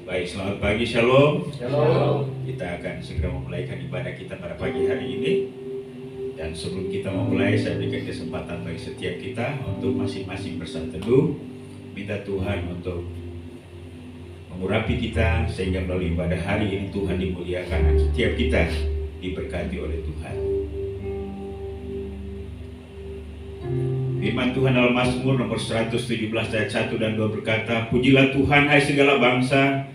Baik, selamat pagi, Shalom. Shalom. Kita akan segera memulaikan ibadah kita pada pagi hari ini. Dan sebelum kita memulai, saya berikan kesempatan bagi setiap kita untuk masing-masing bersatu teduh. Minta Tuhan untuk mengurapi kita sehingga melalui ibadah hari ini Tuhan dimuliakan dan setiap kita diberkati oleh Tuhan. Firman Tuhan dalam Mazmur nomor 117 ayat 1 dan 2 berkata, "Pujilah Tuhan hai segala bangsa,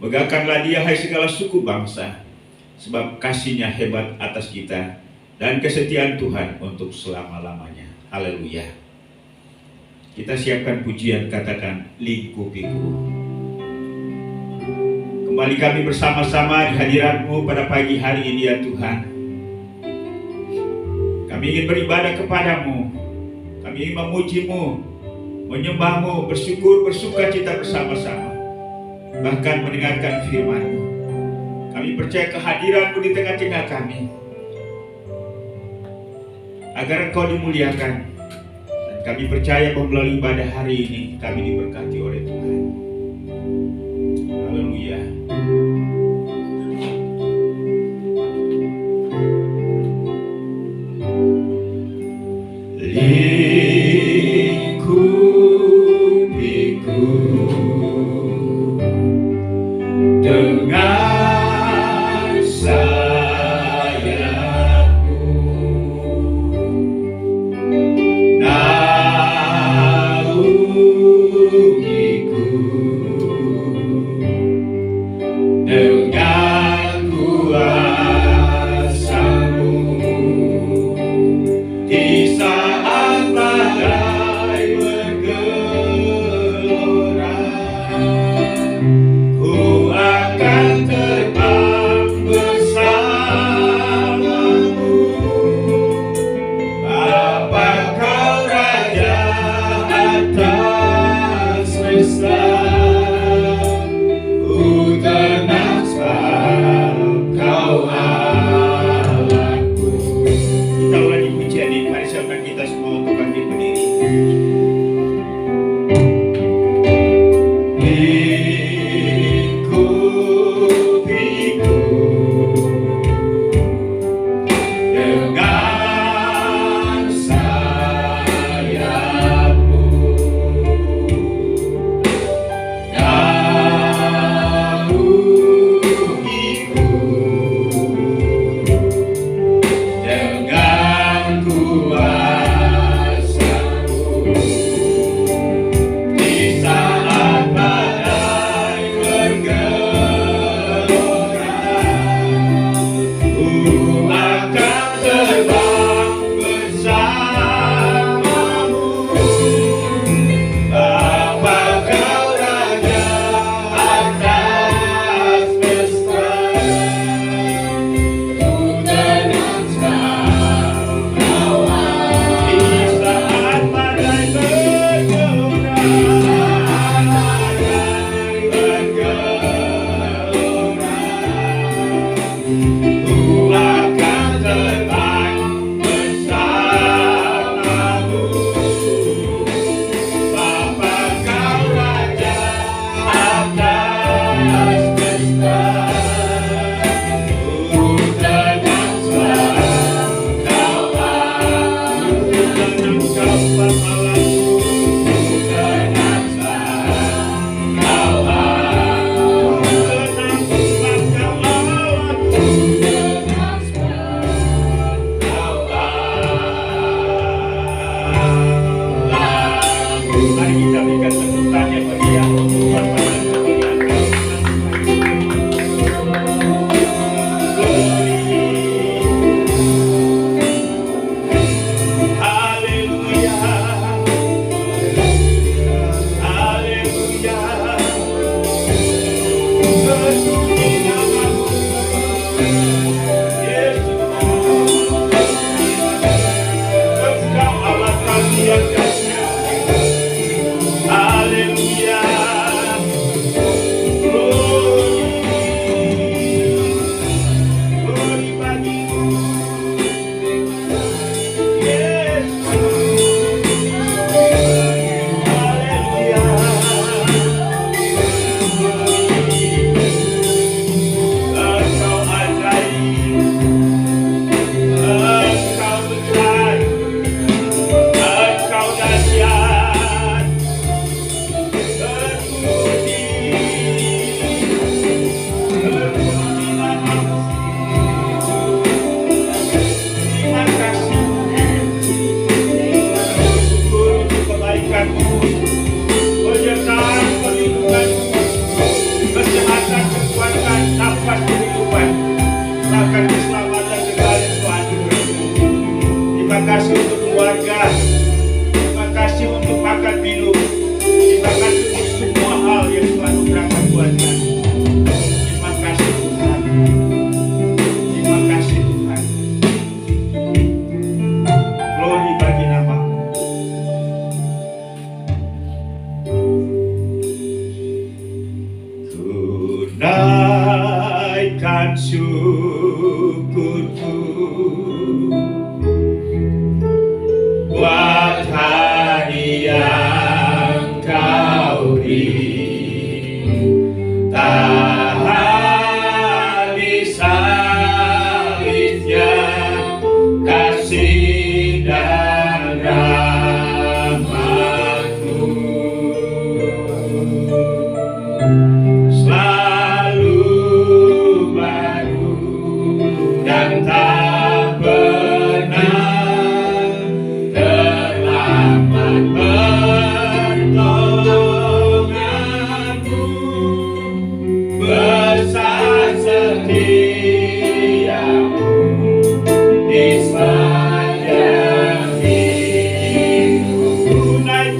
megahkanlah Dia hai segala suku bangsa, sebab kasih-Nya hebat atas kita dan kesetiaan Tuhan untuk selama-lamanya." Haleluya. Kita siapkan pujian, katakan, "Lingkupiku." Kembali kami bersama-sama di hadirat-Mu pada pagi hari ini ya Tuhan. Kami ingin beribadah kepada-Mu, kami ingin memuji-Mu, menyembah-Mu, bersyukur, bersuka cita bersama-sama, bahkan mendengarkan firman-Mu. Kami percaya kehadiran-Mu di tengah-tengah kami, agar Engkau dimuliakan. Dan kami percaya bahwa melalui ibadah hari ini kami diberkati oleh Tuhan. Haleluya. Lingkupiku dengan sayap-Mu, naungiku dengan kuasa-Mu di saat badai bergelora. Ku akan terbang bersama-Mu, Bapa Kau Raja atas semesta. Ku tenang sebab Kau Allahku. Kita ulangi pujian ini, mari siapkan kita semua untuk bangkit berdiri. Lingkupiku dengan sayap-Mu,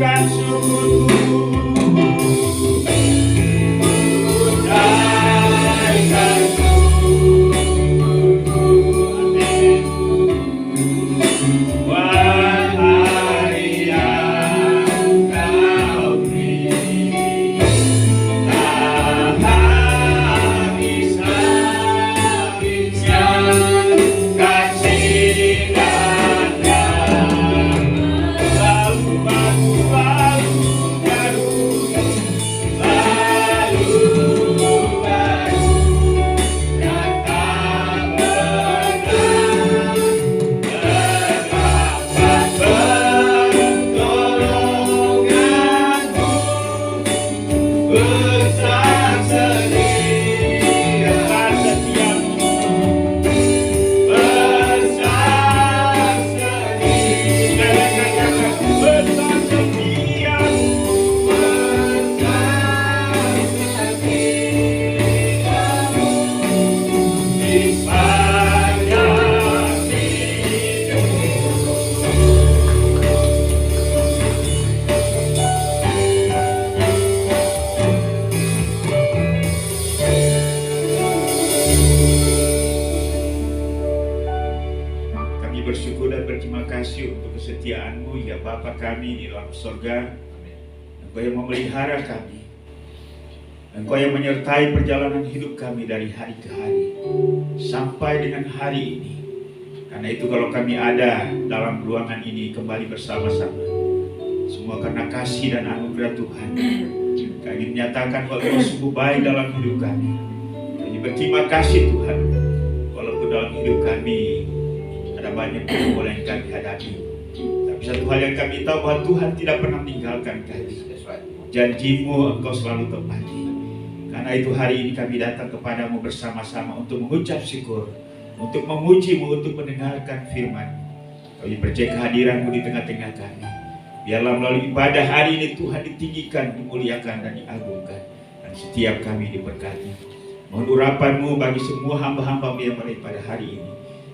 naikkan syukurku, naikkan syukurku. Amin. Buat hari yang Kau beri, tak habis-habisnya kasih dan selalu baru, yang tak pernah pertolonganmu besar setia, besar setiamu, besar setia, besar setiamu, besar setiamu di sepanjang Kami bersyukur dan berterima kasih untuk kesetiaan-Mu, ya Bapa kami di dalam surga. Engkau yang memelihara kami, Engkau yang menyertai perjalanan hidup kami dari hari ke hari sampai dengan hari ini. Karena itu kalau kami ada dalam ruangan ini kembali bersama-sama, semua karena kasih dan anugerah Tuhan. Kami menyatakan bahwa Engkau sungguh baik dalam hidup kami. Kami berterima kasih Tuhan, walaupun dalam hidup kami ada banyak pergumulan yang kami hadapi, tapi satu hal yang kami tahu bahwa Tuhan tidak pernah meninggalkan kami. Janji-Mu Engkau selalu tepati. Karena itu hari ini kami datang kepadamu bersama-sama untuk mengucap syukur, untuk memuji-Mu, untuk mendengarkan firman-Mu. Kami percaya kehadiran-Mu di tengah-tengah kami. Biarlah melalui ibadah hari ini Tuhan ditinggikan, dimuliakan, dan diagungkan, dan setiap kami diberkati. Mohon urapan-Mu bagi semua hamba-hamba-Mu yang mulai pada hari ini,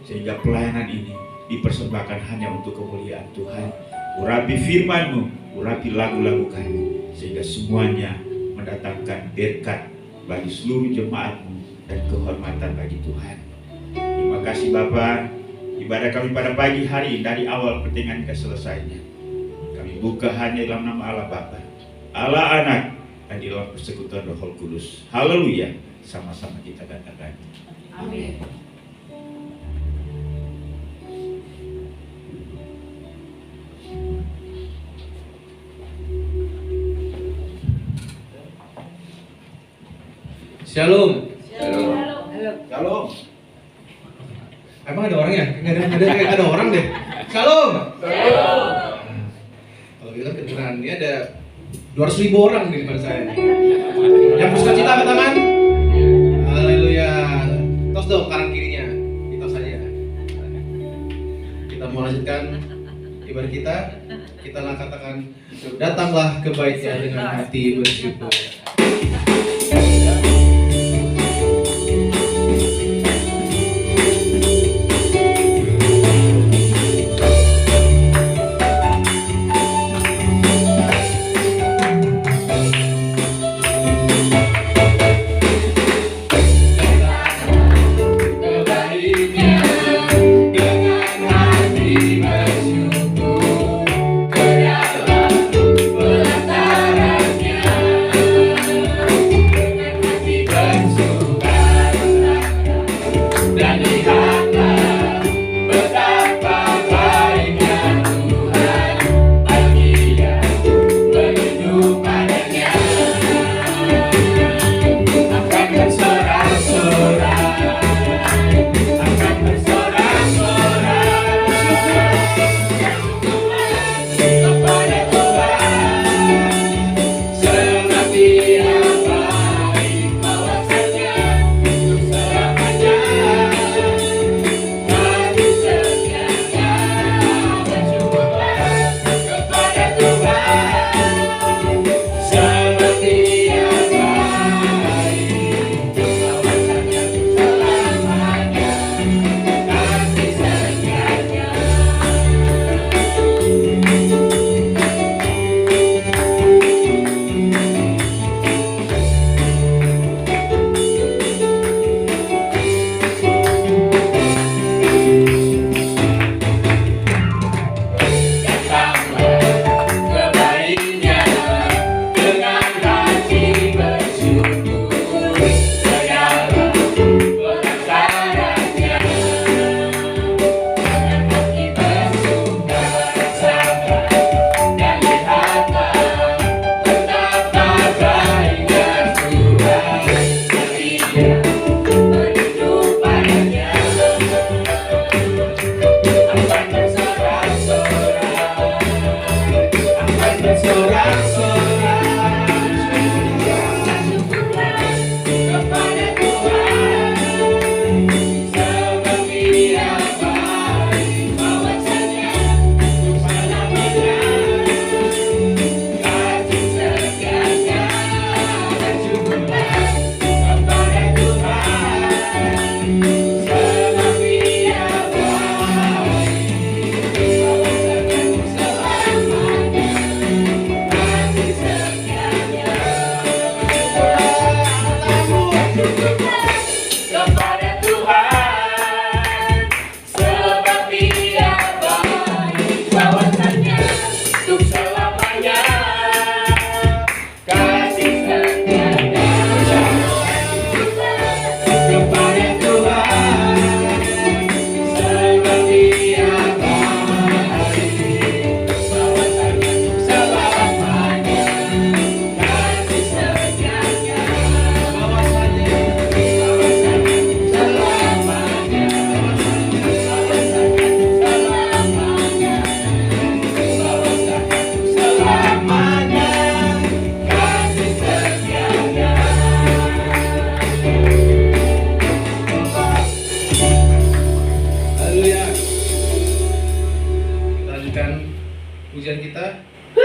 sehingga pelayanan ini dipersembahkan hanya untuk kemuliaan Tuhan. Urapi firman-Mu, urapi lagu-lagu kami, sehingga semuanya mendatangkan berkat bagi seluruh jemaat-Mu dan kehormatan bagi Tuhan. Terima kasih Bapa. Ibadah kami pada pagi hari ini dari awal pertengahan ke selesainya, kami buka hanya dalam nama Allah Bapa, Allah Anak, dan di dalam persekutuan Roh Kudus. Haleluya. Sama-sama kita katakan amin. Shalom. Shalom. Emang ada orangnya? Nggak ada orang deh. Shalom. Kalau gitu kan kedengeran ini ada 200.000 orang di depan saya. Yang bersuka cita angkat tangan. Haleluya. Tos dong kanan kirinya. Ditos saja. Kita mau lanjutkan ibadah kita. Kita katakan, datanglah ke bait-Nya dengan hati bersyukur. Dengan hati bersyukur,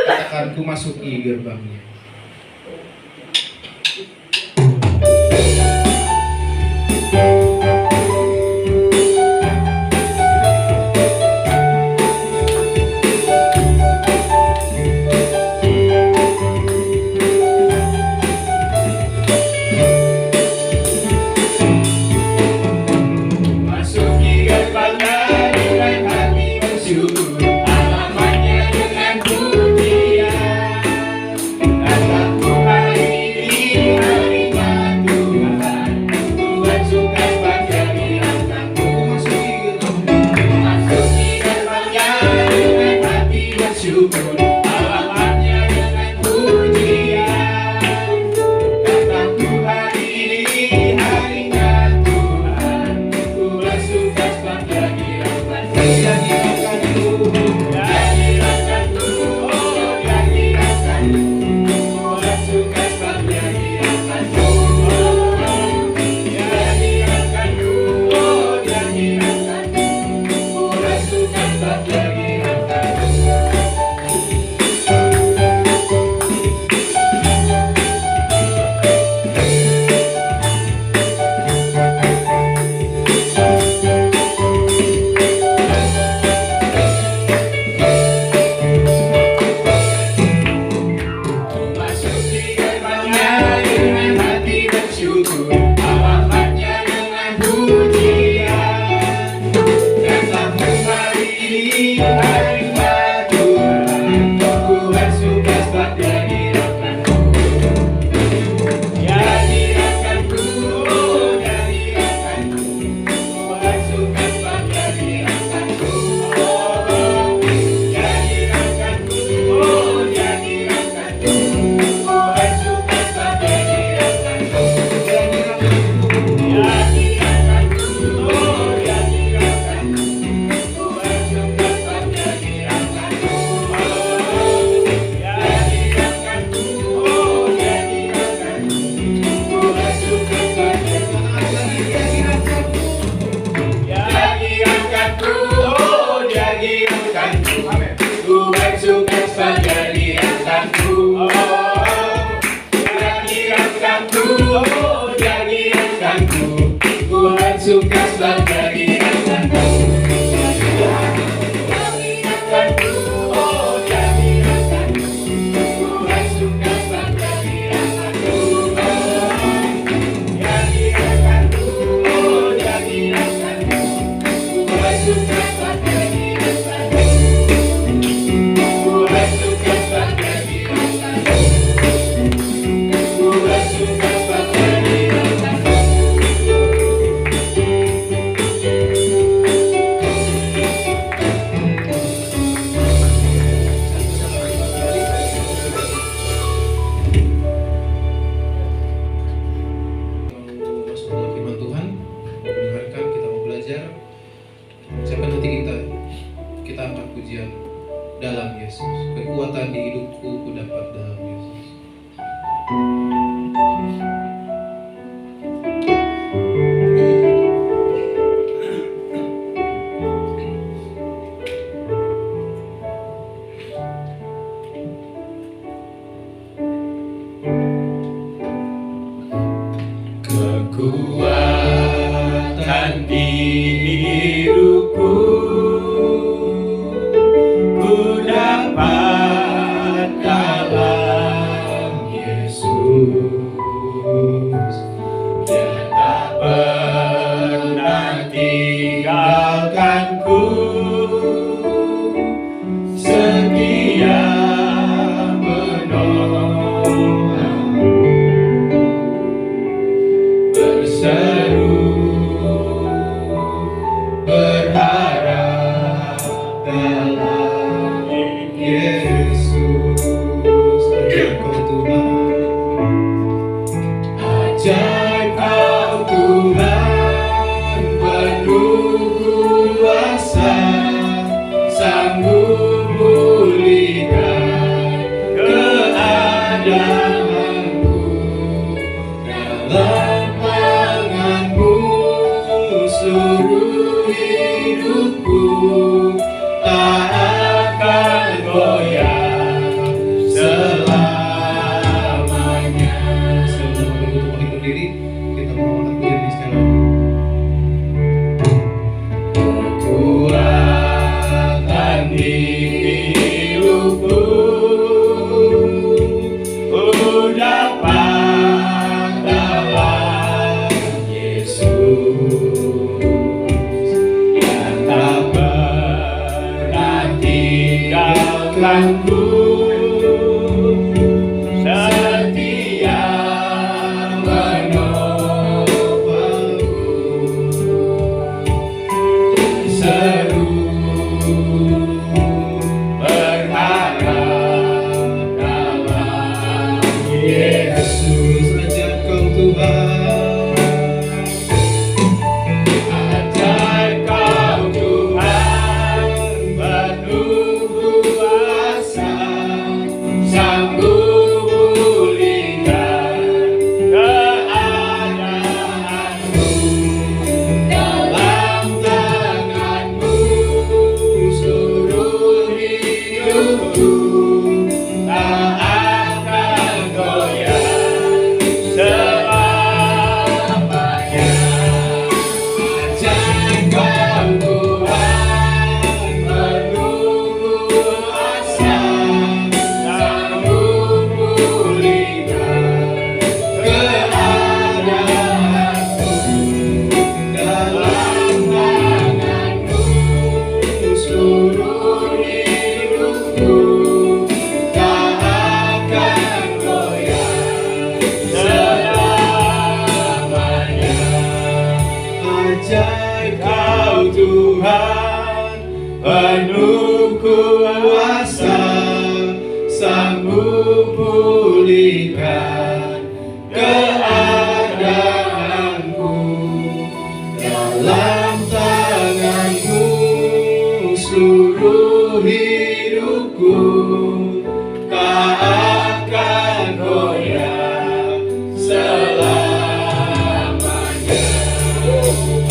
Katakan ku masuki gerbangnya. Masuki gerbangnya dengan hati bersyukur, alamatnya dengan pujian. Datangku hari ini, hari Tuhan, Tuhan suka bahagia di hatiku. Masuki gerbangnya dengan hati bersyukur, alamatnya dengan pujian. Datangku hari ini, hari Tuhan, Tuhan suka bahagia di hatiku. Masuki gerbangnya dengan hati bersyukur, alamatnya dengan pujian. Datangku hari ini, hari Tuhan, Tuhan suka bahagia di hatiku. Ya dirahkanku, ya dirahkanku, Tuhan suka bahagia di hatiku. Ya dirahkanku, ya dirahkanku, Tuhan suka bahagia di hatiku. Ya dirahkanku, ya dirahkanku, Tuhan suka bahagia di hatiku. Ya dirahkanku, ya dirahkanku, Tuhan suka bahagia di hatiku. Ya dirahkanku, ya dirahkanku, Tuhan suka bahagia di hatiku. Ya dirahkanku, ya dirahkanku, Tuhan suka bahagia di hatiku. Ya dirahkanku, ya dirahkanku, Tuhan suka bahagia di hatiku. Ya dirahkanku, ya dirahkanku, Tuhan suka bahagia di hatiku. Tuhan suka bahagia di hatiku. Tuhan suka bahagia di hatiku. Masuk dalam firman Tuhan, mau mendengarkan, kita mau belajar. Siapa nanti kita angkat pujian dalam Yesus. Kekuatan di hidupku ku dapat dalam Yesus. Kekuatan di hidupku ku dapat dalam sanggup pulihkan keadaanku. Dalam tanganmu seluruh hidupku, tak akan goyah selamanya.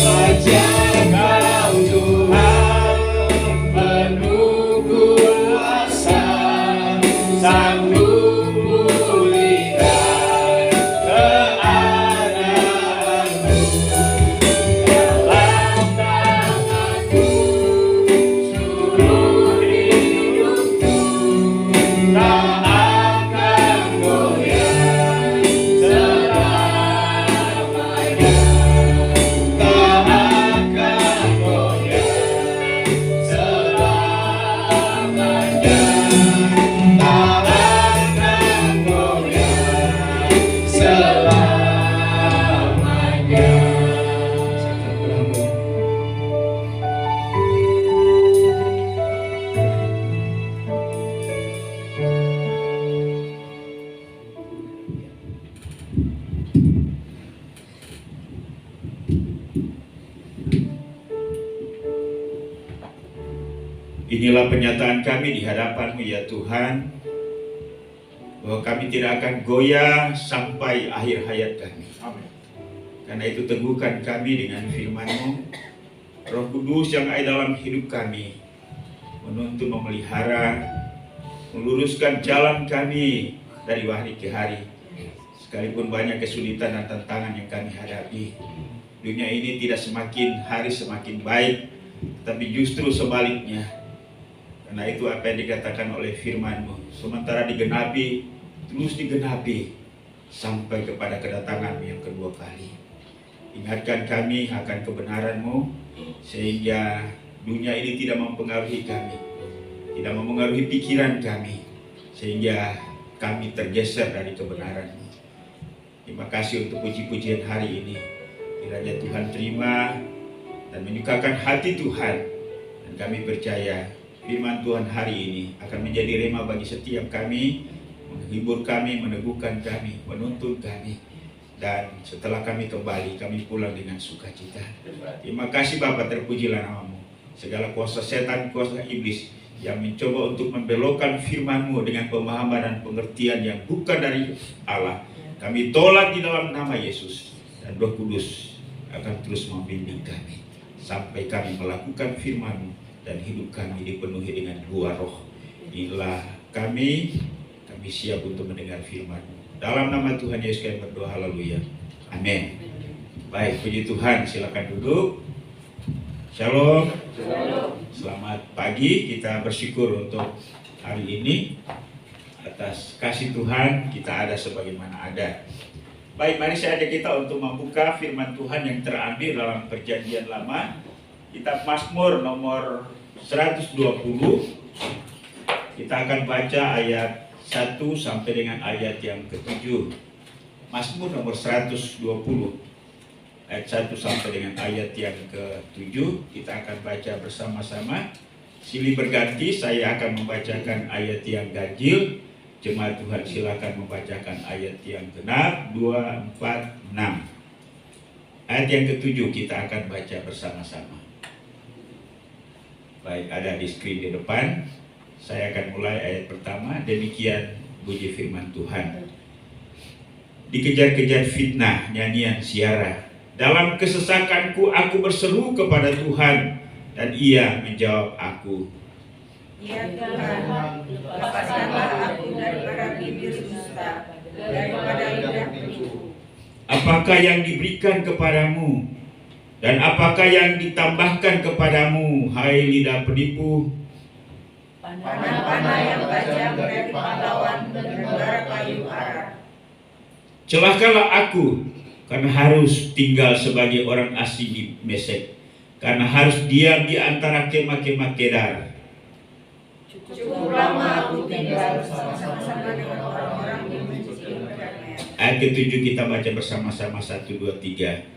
Ajar Kau Tuhan penuh kuasa, sanggup pulihkan keadaanku. Dalam tanganku seluruh hidupku, tak akan goyah selamanya. Tak akan goyah selamanya. Tak akan goyah selamanya. Inilah penyataan kami di hadapan-Mu ya Tuhan, bahwa kami tidak akan goyah sampai akhir hayat kami. Karena itu teguhkan kami dengan firman-Mu. Roh Kudus yang ada dalam hidup kami menuntun, memelihara, meluruskan jalan kami dari hari ke hari. Sekalipun banyak kesulitan dan tantangan yang kami hadapi, dunia ini tidak semakin hari semakin baik, tapi justru sebaliknya. Karena itu apa yang dikatakan oleh firman-Mu, sementara digenapi, terus digenapi sampai kepada kedatangan-Mu yang kedua kali. Ingatkan kami akan kebenaran-Mu, sehingga dunia ini tidak mempengaruhi kami, tidak mempengaruhi pikiran kami, sehingga kami tergeser dari kebenaran-Mu. Terima kasih untuk puji-pujian hari ini. Kiranya Tuhan terima dan menyukakan hati Tuhan, dan kami percaya firman Tuhan hari ini akan menjadi rema bagi setiap kami, menghibur kami, meneguhkan kami, menuntun kami. Dan setelah kami kembali, kami pulang dengan sukacita. Terima kasih Bapa, terpujilah nama-Mu. Segala kuasa setan, kuasa iblis yang mencoba untuk membelokkan firman-Mu dengan pemahaman dan pengertian yang bukan dari Allah, kami tolak di dalam nama Yesus. Dan Roh Kudus akan terus membimbing kami sampai kami melakukan firman-Mu dan hidup kami dipenuhi dengan dua roh. Inilah kami siap untuk mendengar firman-Mu. Dalam nama Tuhan Yesus kami berdoa, haleluya. Amin. Baik, puji Tuhan, silakan duduk. Shalom. Selamat pagi, kita bersyukur untuk hari ini. Atas kasih Tuhan kita ada sebagaimana ada. Baik, mari saya ajak kita untuk membuka firman Tuhan yang terambil dalam Perjanjian Lama, kitab Mazmur nomor 120. Kita akan baca ayat 1 sampai dengan ayat yang ke-7. Mazmur nomor 120 ayat 1 sampai dengan ayat yang ke-7. Kita akan baca bersama-sama. Silih berganti, saya akan membacakan ayat yang ganjil. Jemaat Tuhan silakan membacakan ayat yang genap 2, 4, 6. Ayat yang ke-7 kita akan baca bersama-sama. Baik, ada di screen di depan. Saya akan mulai ayat pertama. Demikian bunyi firman Tuhan. Dikejar-kejar fitnah, nyanyian siara. Dalam kesesakanku aku berseru kepada Tuhan, dan Ia menjawab aku. Ya Tuhan, lepaskanlah aku daripada bibir dusta, daripada lidah penipu. Apakah yang diberikan kepadamu, dan apakah yang ditambahkan kepadamu, hai lidah penipu? Panah-panah yang tajam dari pahlawan dan bara kayu ara. Celakalah aku, karena harus tinggal sebagai orang asing di Mesek, karena harus diam di antara kemah-kemah Kedar. Cukup lama aku tinggal bersama-sama dengan orang-orang yang mencuri perdamaian. Ayat ke-7 kita baca bersama-sama, 1, 2, 3.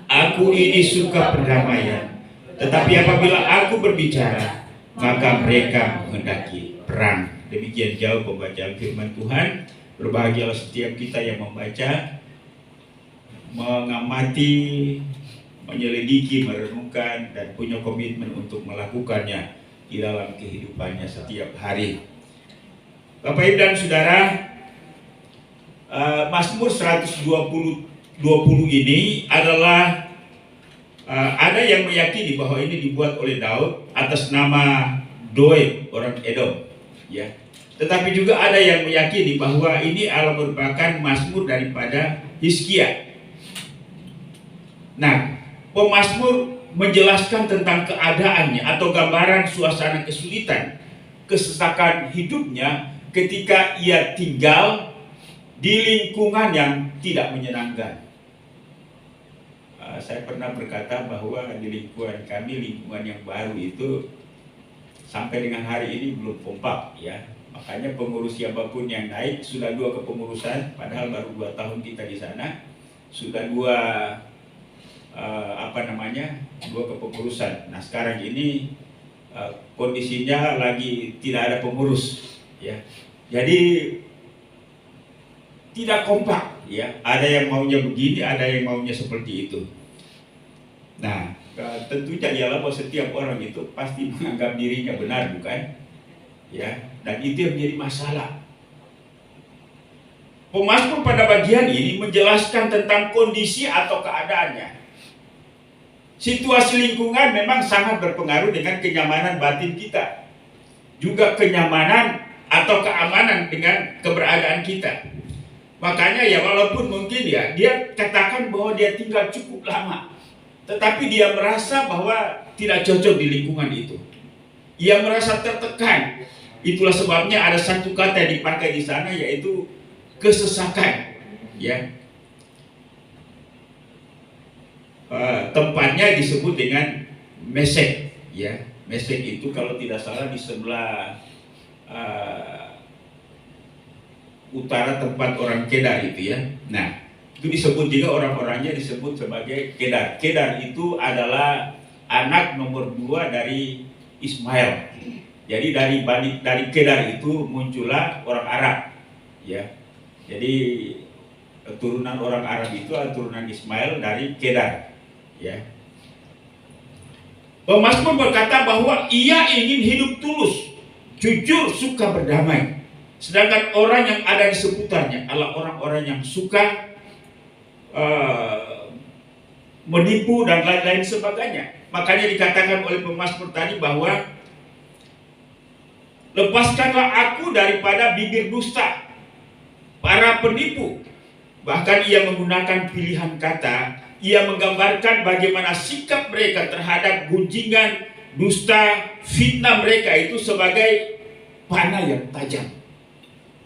Aku ini suka perdamaian, tetapi apabila aku berbicara, maka mereka menghendaki perang. Demikian jauh pembacaan firman Tuhan. Berbahagialah setiap kita yang membaca, mengamati, menyelidiki, merenungkan, dan punya komitmen untuk melakukannya di dalam kehidupannya setiap hari. Bapak Ibu dan Saudara, Mazmur 120 ini adalah ada yang meyakini bahwa ini dibuat oleh Daud atas nama Doeg, orang Edom, ya. Tetapi juga ada yang meyakini bahwa ini adalah merupakan mazmur daripada Hizkia. Nah, pemazmur menjelaskan tentang keadaannya atau gambaran suasana kesulitan, kesesakan hidupnya ketika ia tinggal di lingkungan yang tidak menyenangkan. Saya pernah berkata bahwa di lingkungan kami, lingkungan yang baru itu sampai dengan hari ini belum kompak, ya. Makanya pengurus siapapun yang naik sudah 2 kepengurusan, padahal baru 2 tahun kita di sana, sudah 2 kepengurusan. Nah, sekarang ini kondisinya lagi tidak ada pengurus, ya. Jadi tidak kompak, ya. Ada yang maunya begini, ada yang maunya seperti itu. Nah, tentunya ialah bahwa setiap orang itu pasti menganggap dirinya benar, bukan? Ya, dan itu yang menjadi masalah. Pemazmur pada bagian ini menjelaskan tentang kondisi atau keadaannya. Situasi lingkungan memang sangat berpengaruh dengan kenyamanan batin kita, juga kenyamanan atau keamanan dengan keberadaan kita. Makanya ya, walaupun mungkin ya dia katakan bahwa dia tinggal cukup lama, tetapi dia merasa bahwa tidak cocok di lingkungan itu. Ia merasa tertekan. Itulah sebabnya ada satu kata yang dipakai di sana, yaitu kesesakan, ya. Tempatnya disebut dengan Mesek, ya. Mesek itu kalau tidak salah di sebelah utara tempat orang Kedar itu, ya. Nah, itu disebut juga orang-orangnya disebut sebagai Kedar. Kedar itu adalah anak nomor 2 dari Ismail. Jadi dari Kedar itu muncullah orang Arab, ya. Jadi keturunan orang Arab itu adalah turunan Ismail dari Kedar, ya. Pemazmur berkata bahwa ia ingin hidup tulus, jujur, suka berdamai. Sedangkan orang yang ada di seputarnya adalah orang-orang yang suka menipu dan lain-lain sebagainya. Makanya dikatakan oleh pemazmur tadi bahwa lepaskanlah aku daripada bibir dusta, para penipu. Bahkan ia menggunakan pilihan kata, ia menggambarkan bagaimana sikap mereka terhadap gunjingan, dusta, fitnah mereka itu sebagai panah yang tajam.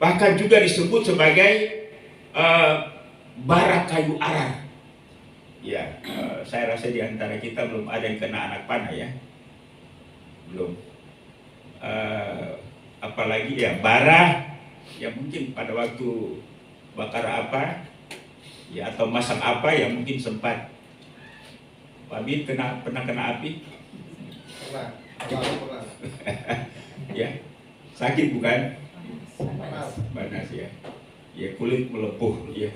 Bahkan juga disebut sebagai bara kayu arang. Ya, saya rasa di antara kita belum ada yang kena anak panah, ya. Belum. Apalagi ya bara, ya mungkin pada waktu bakar apa, ya, atau masak apa, ya mungkin sempat. Pak Bin pernah kena api? Pernah. Ya, sakit bukan? Panas, ya. Ya, kulit melepuh, ya.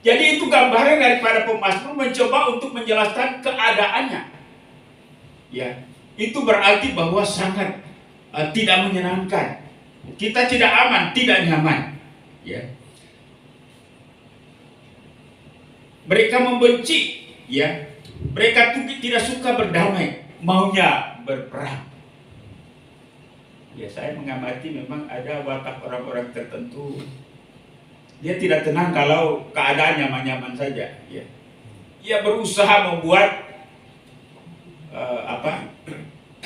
Jadi itu gambaran daripada pemazmur mencoba untuk menjelaskan keadaannya. Ya, itu berarti bahwa sangat tidak menyenangkan. Kita tidak aman, tidak nyaman, ya. Mereka membenci, ya. Mereka tidak suka berdamai, maunya berperang. Ya, saya mengamati memang ada watak orang-orang tertentu. Dia tidak tenang kalau keadaan nyaman-nyaman saja, ya. Ia berusaha membuat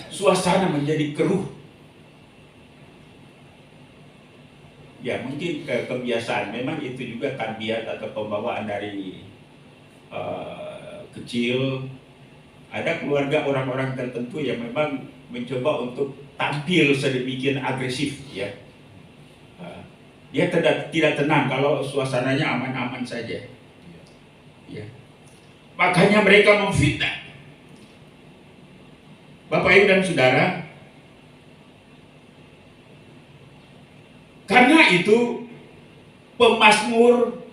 suasana menjadi keruh. Ya, mungkin kebiasaan. Memang itu juga tabiat atau pembawaan dari kecil. Ada keluarga orang-orang tertentu yang memang mencoba untuk tampil sedemikian agresif, ya. Dia tidak tenang kalau suasananya aman-aman saja, ya. Makanya mereka memfitnah. Bapak Ibu dan Saudara, Karena itu pemazmur,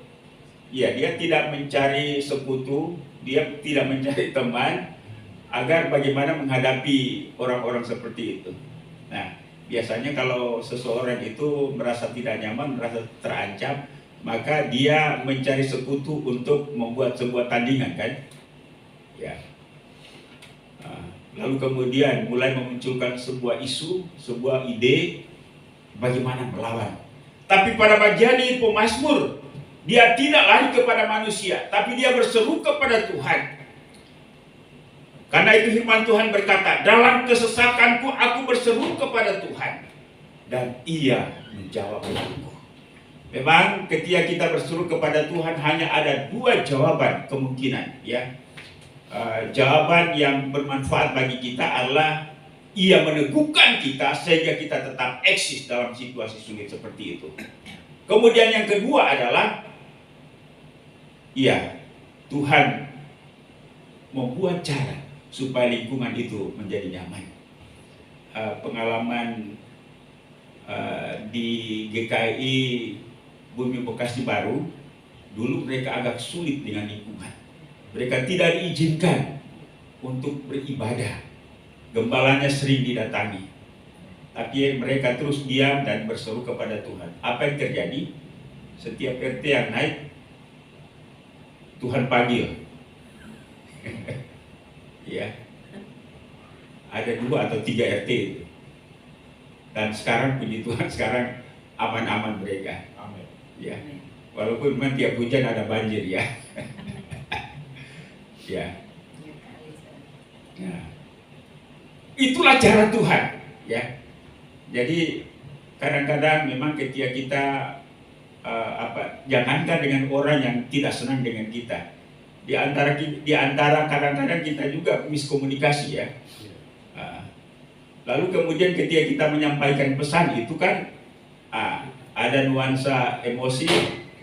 ya, dia tidak mencari sekutu, dia tidak mencari teman, agar bagaimana menghadapi orang-orang seperti itu. Nah, biasanya kalau seseorang itu merasa tidak nyaman, merasa terancam, maka dia mencari sekutu untuk membuat sebuah tandingan, kan? Ya. Lalu kemudian mulai memunculkan sebuah isu, sebuah ide bagaimana melawan. Tapi pada bagian ini pemazmur, dia tidak lari kepada manusia, tapi dia berseru kepada Tuhan. Karena itu firman Tuhan berkata, dalam kesesakanku aku berseru kepada Tuhan, dan Ia menjawab aku. Memang ketika kita berseru kepada Tuhan hanya ada dua jawaban kemungkinan, ya. Jawaban yang bermanfaat bagi kita adalah Ia meneguhkan kita sehingga kita tetap eksis dalam situasi sulit seperti itu. Kemudian yang kedua adalah, ya, Tuhan membuat cara supaya lingkungan itu menjadi nyaman. Pengalaman di GKI Bumi Bekasi Baru, dulu mereka agak sulit dengan lingkungan. Mereka tidak diizinkan untuk beribadah. Gembalanya sering didatangi. Tapi mereka terus diam dan berseru kepada Tuhan. Apa yang terjadi? Setiap RT yang naik, Tuhan panggil. Ya, ada 2 atau 3 RT itu. Dan sekarang puji Tuhan, sekarang aman-aman mereka. Amin. Ya, walaupun memang tiap hujan ada banjir, ya. Ya. Nah, itulah cara Tuhan, ya. Jadi kadang-kadang memang ketika kita jangankan dengan orang yang tidak senang dengan kita, di antara kadang-kadang kita juga miskomunikasi, ya. Lalu kemudian ketika kita menyampaikan pesan itu kan ada nuansa emosi,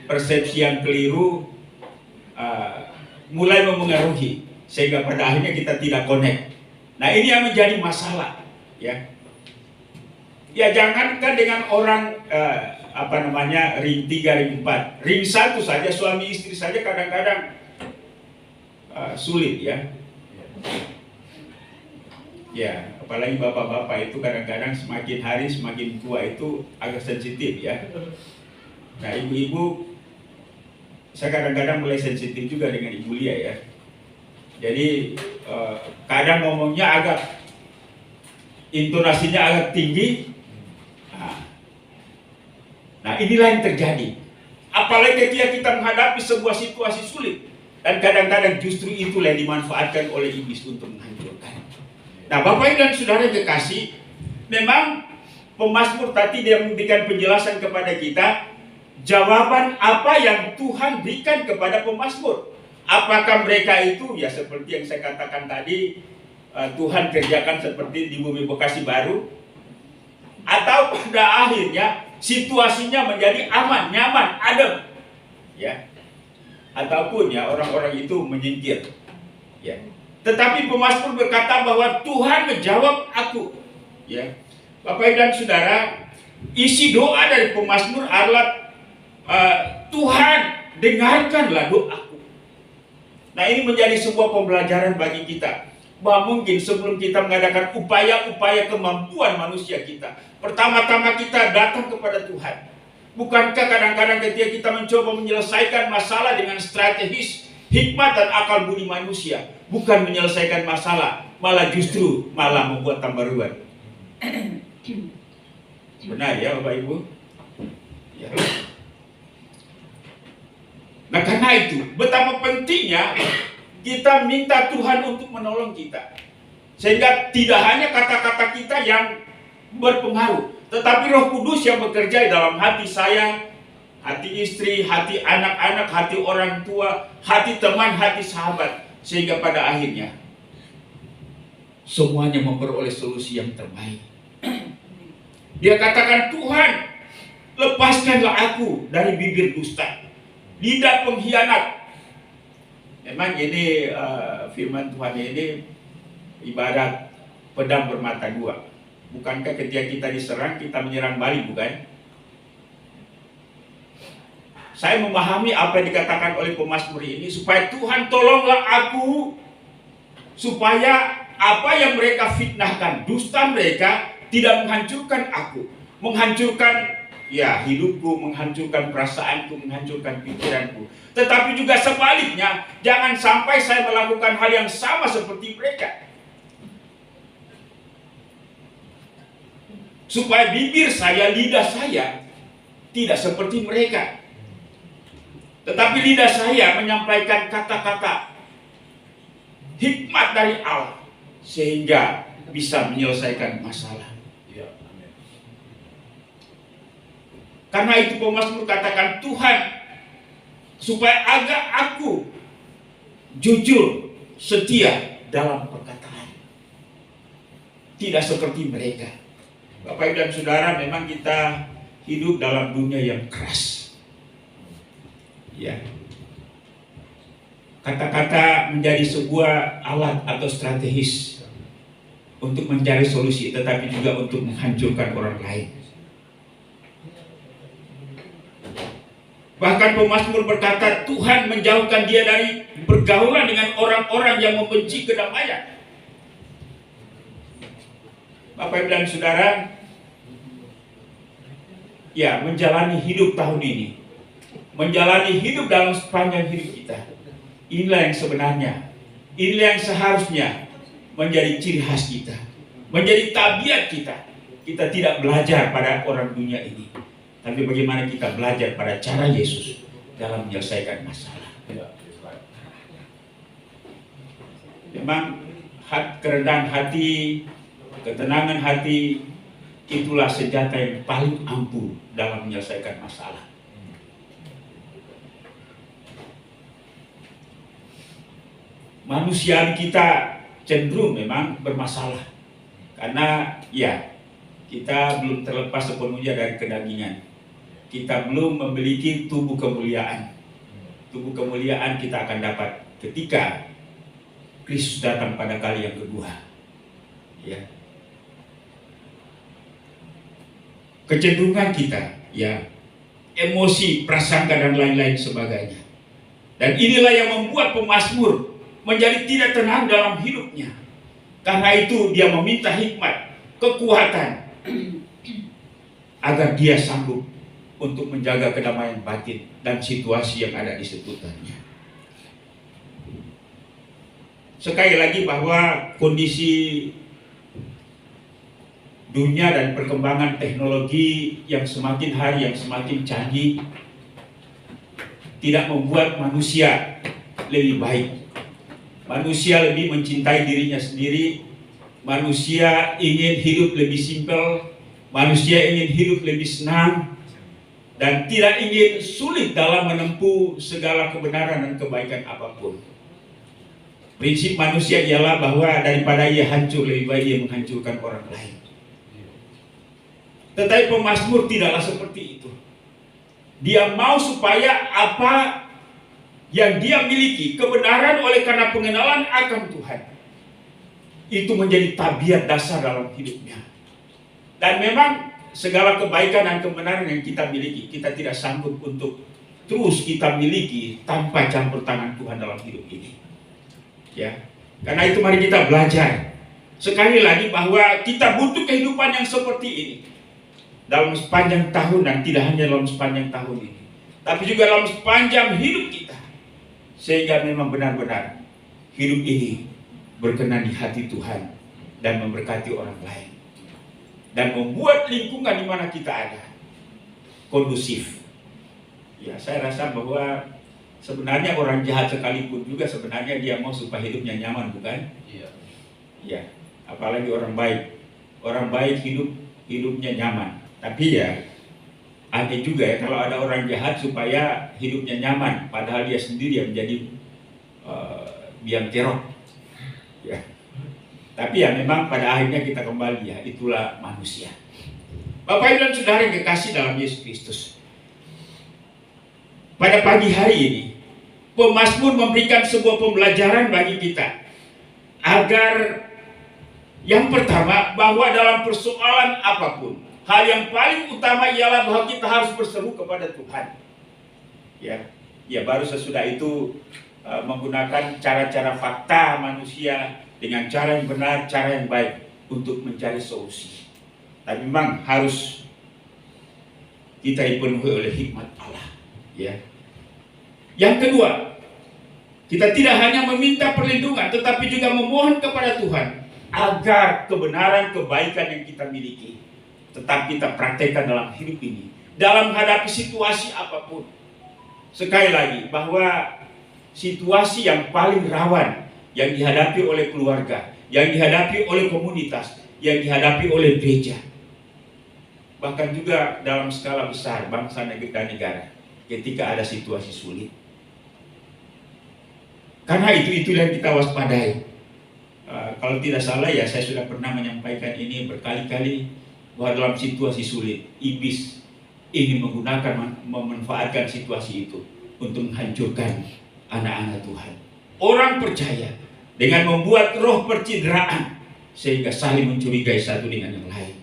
persepsi yang keliru mulai memengaruhi sehingga pada akhirnya kita tidak connect. Nah, ini yang menjadi masalah, ya. Ya, jangankan dengan orang ring 3, ring 4, ring 1 saja, suami istri saja kadang-kadang sulit, ya. Ya, apalagi bapak-bapak itu kadang-kadang semakin hari semakin tua itu agak sensitif, ya. Nah, ibu-ibu, saya kadang-kadang mulai sensitif juga dengan Ibu Lia, ya. Jadi kadang ngomongnya agak, intonasinya agak tinggi. Nah, inilah yang terjadi. Apalagi ketika kita menghadapi sebuah situasi sulit. Dan kadang-kadang justru itulah yang dimanfaatkan oleh iblis untuk menghancurkan. Nah, Bapak Ibu dan Saudara kekasih, memang pemazmur tadi dia memberikan penjelasan kepada kita jawaban apa yang Tuhan berikan kepada pemazmur. Apakah mereka itu, ya seperti yang saya katakan tadi, Tuhan kerjakan seperti di Bumi Bekasi Baru, atau pada akhirnya situasinya menjadi aman, nyaman, adem, ya. Ataupun ya orang-orang itu menyingkir, ya. Tetapi pemazmur berkata bahwa Tuhan menjawab aku, ya. Bapak Ibu dan Saudara, isi doa dari pemazmur adalah Tuhan dengarkanlah doaku. Nah, ini menjadi sebuah pembelajaran bagi kita bahwa mungkin sebelum kita mengadakan upaya-upaya kemampuan manusia kita, pertama-tama kita datang kepada Tuhan. Bukankah kadang-kadang ketika kita mencoba menyelesaikan masalah dengan strategis, hikmat dan akal budi manusia, bukan menyelesaikan masalah, malah justru membuat tambah ruwet. Benar ya Bapak Ibu? Ya. Nah, karena itu betapa pentingnya kita minta Tuhan untuk menolong kita, sehingga tidak hanya kata-kata kita yang berpengaruh, tetapi Roh Kudus yang bekerja dalam hati saya, hati istri, hati anak-anak, hati orang tua, hati teman, hati sahabat, sehingga pada akhirnya semuanya memperoleh solusi yang terbaik. Dia katakan, Tuhan, lepaskanlah aku dari bibir dusta, lidah pengkhianat. Memang ini firman Tuhan ini ibarat pedang bermata dua. Bukankah ketika kita diserang, kita menyerang balik, bukan? saya memahami apa yang dikatakan oleh pemazmur ini, supaya Tuhan tolonglah aku, supaya apa yang mereka fitnahkan, dusta mereka tidak menghancurkan aku, menghancurkan ya hidupku, menghancurkan perasaanku, menghancurkan pikiranku. Tetapi juga sebaliknya, jangan sampai saya melakukan hal yang sama seperti mereka. Supaya bibir saya, lidah saya tidak seperti mereka. Tetapi lidah saya menyampaikan kata-kata hikmat dari Allah, sehingga bisa menyelesaikan masalah. Karena itu pemazmur katakan, Tuhan, supaya agar aku jujur, setia dalam perkataan, tidak seperti mereka. Bapak Ibu dan Saudara, memang kita hidup dalam dunia yang keras. Ya. Kata-kata menjadi sebuah alat atau strategis untuk mencari solusi, tetapi juga untuk menghancurkan orang lain. Bahkan pemazmur berkata, Tuhan menjauhkan dia dari pergaulan dengan orang-orang yang membenci kedamaian. Bapak Ibu dan Saudara, ya, menjalani hidup tahun ini, menjalani hidup dalam sepanjang hidup kita, inilah yang sebenarnya, inilah yang seharusnya menjadi ciri khas kita, menjadi tabiat kita. Kita tidak belajar pada orang dunia ini, tapi bagaimana kita belajar pada cara Yesus dalam menyelesaikan masalah. Memang kerendahan hati, ketenangan hati, itulah senjata yang paling ampuh dalam menyelesaikan masalah. Manusia kita cenderung memang bermasalah, karena ya, kita belum terlepas sepenuhnya dari kedagingan. Kita belum memiliki tubuh kemuliaan. Tubuh kemuliaan kita akan dapat ketika Kristus datang pada kali yang kedua. Ya. Kecenderungan kita, ya, emosi, prasangka dan lain-lain sebagainya. Dan inilah yang membuat pemazmur menjadi tidak tenang dalam hidupnya. Karena itu dia meminta hikmat, kekuatan, agar dia sanggup untuk menjaga kedamaian batin dan situasi yang ada di sekitarnya. Sekali lagi bahwa kondisi dunia dan perkembangan teknologi yang semakin hari yang semakin canggih tidak membuat manusia lebih baik. Manusia lebih mencintai dirinya sendiri. Manusia ingin hidup lebih simpel. Manusia ingin hidup lebih senang dan tidak ingin sulit dalam menempuh segala kebenaran dan kebaikan apapun. Prinsip manusia ialah bahwa daripada ia hancur, lebih baik ia menghancurkan orang lain. Tetapi pemazmur tidaklah seperti itu. Dia mau supaya apa yang dia miliki, kebenaran oleh karena pengenalan akan Tuhan, itu menjadi tabiat dasar dalam hidupnya. Dan memang segala kebaikan dan kebenaran yang kita miliki, kita tidak sanggup untuk terus kita miliki tanpa campur tangan Tuhan dalam hidup ini. Ya, karena itu mari kita belajar sekali lagi bahwa kita butuh kehidupan yang seperti ini dalam sepanjang tahun, dan tidak hanya dalam sepanjang tahun ini, tapi juga dalam sepanjang hidup kita, sehingga memang benar-benar hidup ini berkenan di hati Tuhan dan memberkati orang lain dan membuat lingkungan di mana kita ada kondusif. Ya, saya rasa bahwa sebenarnya orang jahat sekalipun juga sebenarnya dia mau supaya hidupnya nyaman, bukan? Iya. Ya, apalagi orang baik. Orang baik hidupnya nyaman. Tapi ya aneh juga ya kalau ada orang jahat supaya hidupnya nyaman, padahal dia sendiri yang menjadi biang kerok. Ya. Tapi ya memang pada akhirnya kita kembali, ya itulah manusia. Bapak Ibu dan Saudara yang kekasih dalam Yesus Kristus, pada pagi hari ini pemazmur memberikan sebuah pembelajaran bagi kita, agar yang pertama, bahwa dalam persoalan apapun, hal yang paling utama ialah bahwa kita harus berseru kepada Tuhan. Ya baru sesudah itu menggunakan cara-cara fakta manusia dengan cara yang benar, cara yang baik untuk mencari solusi. Tapi memang harus kita dipenuhi oleh hikmat Allah. Ya. Yang kedua, kita tidak hanya meminta perlindungan, tetapi juga memohon kepada Tuhan agar kebenaran, kebaikan yang kita miliki tetap kita praktekkan dalam hidup ini, dalam menghadapi situasi apapun. Sekali lagi, bahwa situasi yang paling rawan yang dihadapi oleh keluarga, yang dihadapi oleh komunitas, yang dihadapi oleh gereja, bahkan juga dalam skala besar bangsa dan negara, ketika ada situasi sulit. Karena itu yang kita waspadai. Kalau tidak salah ya, saya sudah pernah menyampaikan ini berkali-kali, bahwa dalam situasi sulit, iblis ingin memanfaatkan situasi itu untuk menghancurkan anak-anak Tuhan. Orang percaya dengan membuat roh percideraan sehingga saling mencurigai satu dengan yang lain.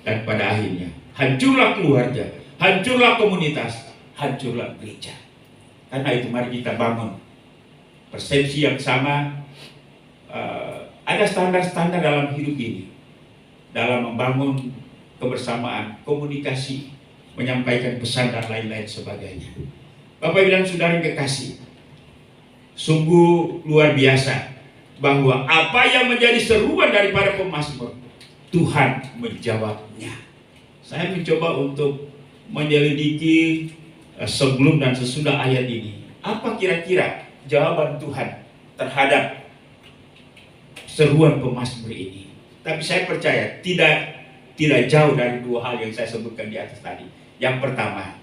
Dan pada akhirnya hancurlah keluarga, hancurlah komunitas, hancurlah gereja. Karena itu mari kita bangun persepsi yang sama. Ada standar-standar dalam hidup ini, dalam membangun kebersamaan, komunikasi, menyampaikan pesan dan lain-lain sebagainya. Bapak Ibu dan Saudara yang kekasih, sungguh luar biasa bahwa apa yang menjadi seruan daripada pemazmur, Tuhan menjawabnya. Saya mencoba untuk menyelidiki sebelum dan sesudah ayat ini, apa kira-kira jawaban Tuhan terhadap seruan pemazmur ini. Tapi saya percaya tidak jauh dari dua hal yang saya sebutkan di atas tadi. Yang pertama,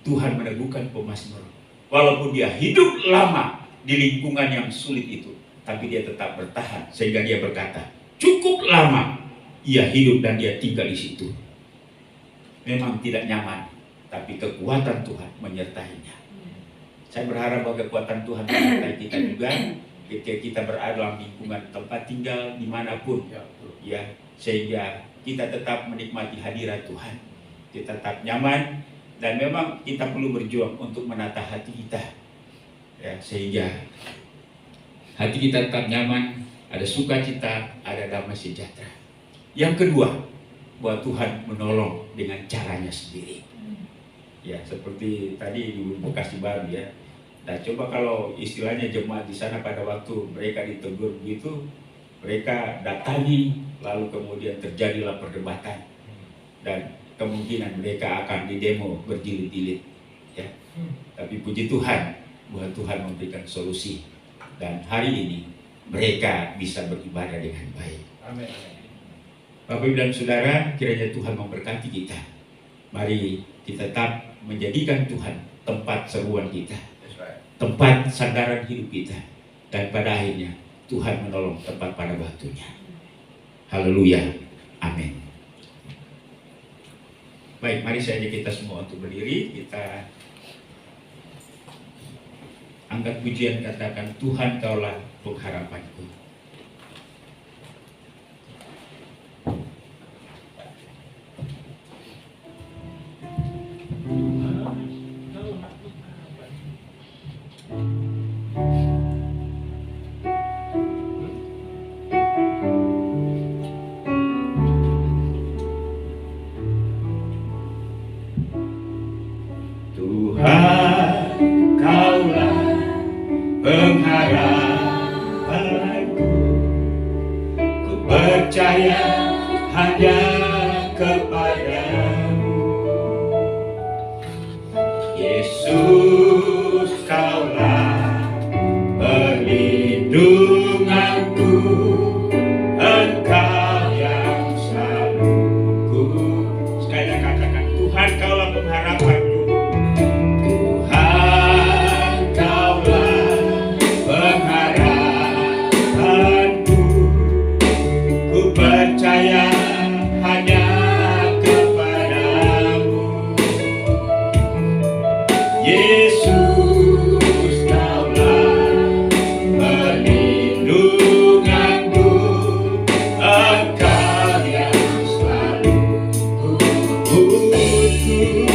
Tuhan meneguhkan pemazmur, walaupun dia hidup lama di lingkungan yang sulit itu, tapi dia tetap bertahan sehingga dia berkata, cukup lama ia hidup dan dia tinggal di situ. Memang tidak nyaman, tapi kekuatan Tuhan menyertainya. Saya berharap bahwa kekuatan Tuhan menyertai kita juga ketika kita berada dalam lingkungan tempat tinggal dimanapun, ya, sehingga kita tetap menikmati hadirat Tuhan, kita tetap nyaman, dan memang kita perlu berjuang untuk menata hati kita, ya, sehingga hati kita tetap nyaman, ada sukacita, ada damai sejahtera. Yang kedua, bahwa Tuhan menolong dengan caranya sendiri. Ya, seperti tadi di Bekasi Baru, ya. Nah, coba kalau istilahnya jemaat di sana pada waktu mereka ditegur begitu, mereka datangi, lalu kemudian terjadilah perdebatan, dan kemungkinan mereka akan didemo berjilid-jilid, ya. Tapi puji Tuhan bahwa Tuhan memberikan solusi, dan hari ini mereka bisa beribadah dengan baik. Amin. Bapak Ibu dan Saudara, kiranya Tuhan memberkati kita. Mari kita tetap menjadikan Tuhan tempat seruan kita, tempat sandaran hidup kita, dan pada akhirnya Tuhan menolong tempat pada waktunya. Haleluya, amin. Baik, mari saya ajak kita semua untuk berdiri. Kita angkat pujian, katakan, Tuhan Kaulah pengharapanku. Percaya hanya kepadamu, Yesus, Kaulah perlindunganku, Engkau yang selalu ku. Sekali lagi katakan, Tuhan Kaulah pengharapanku. Tuhan Kaulah pengharapanku. Percaya hanya kepadamu, Yesus, Kaulah perlindunganku, Engkau yang selalu ku butuh.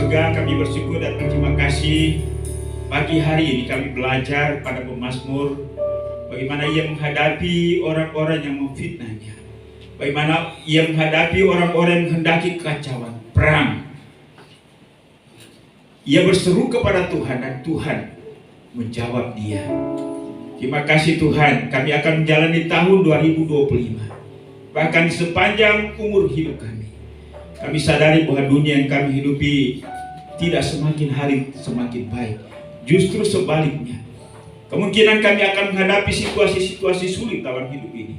surga, kami bersyukur dan berterima kasih. Pagi hari ini kami belajar pada pemazmur bagaimana ia menghadapi orang-orang yang memfitnahnya. Bagaimana ia menghadapi orang-orang yang menghendaki kekacauan, perang. Ia berseru kepada Tuhan dan Tuhan menjawab dia. Terima kasih Tuhan, kami akan menjalani tahun 2025. Bahkan sepanjang umur hidup kami sadari bahwa dunia yang kami hidupi tidak semakin hari semakin baik. Justru sebaliknya. Kemungkinan kami akan menghadapi situasi-situasi sulit dalam hidup ini.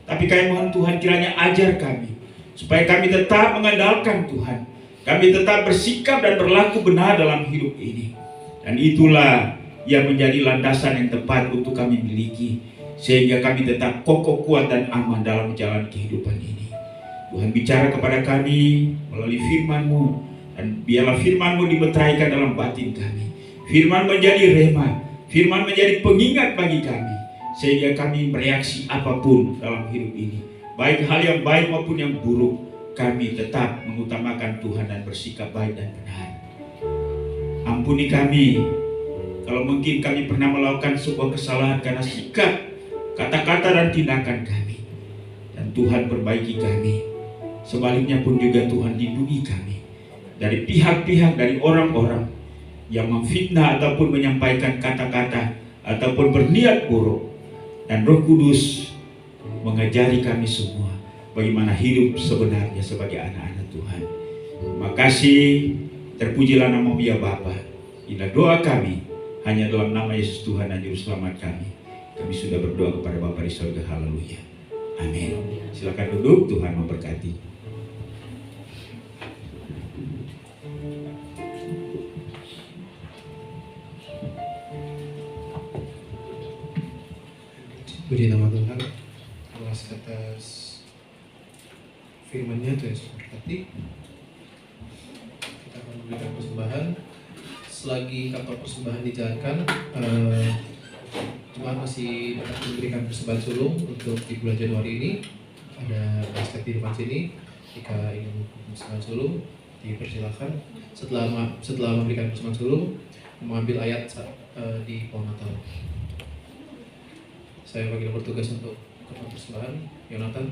Tapi kami mohon Tuhan kiranya ajar kami, supaya kami tetap mengandalkan Tuhan. Kami tetap bersikap dan berlaku benar dalam hidup ini. Dan itulah yang menjadi landasan yang tepat untuk kami miliki. Sehingga kami tetap kokoh, kuat dan aman dalam jalan kehidupan ini. Tuhan bicara kepada kami melalui firman-Mu. Dan biarlah firman-Mu dimeteraikan dalam batin kami. Firman menjadi rema, firman menjadi pengingat bagi kami, sehingga kami bereaksi apapun dalam hidup ini, baik hal yang baik maupun yang buruk, kami tetap mengutamakan Tuhan dan bersikap baik dan benar. Ampuni kami kalau mungkin kami pernah melakukan sebuah kesalahan karena sikap, kata-kata dan tindakan kami, dan Tuhan perbaiki kami. Sebaliknya pun juga Tuhan lindungi kami dari pihak-pihak, dari orang-orang yang memfitnah ataupun menyampaikan kata-kata ataupun berniat buruk. Dan Roh Kudus mengajari kami semua bagaimana hidup sebenarnya sebagai anak-anak Tuhan. Terima kasih, terpujilah nama-Mu ya Bapa. Inilah doa kami hanya dalam nama Yesus Tuhan dan Juru Selamat kami. Kami sudah berdoa kepada Bapa di surga. Haleluya. Amin. Silakan duduk, Tuhan memberkati. Puji nama Tuhan. Terima kasih atas firman-Nya, Tuhan Yesus berkati. Kita akan memberikan persembahan. Selagi kantor persembahan dijalankan, Tuhan masih dapat memberikan persembahan sulung untuk di bulan Januari ini. Ada basket di depan sini. Jika ingin persembahan sulung, dipersilakan. Setelah memberikan persembahan sulung, mengambil ayat di pohon Natal. Saya bagi bertugas untuk kantor persembahan, Yonatan.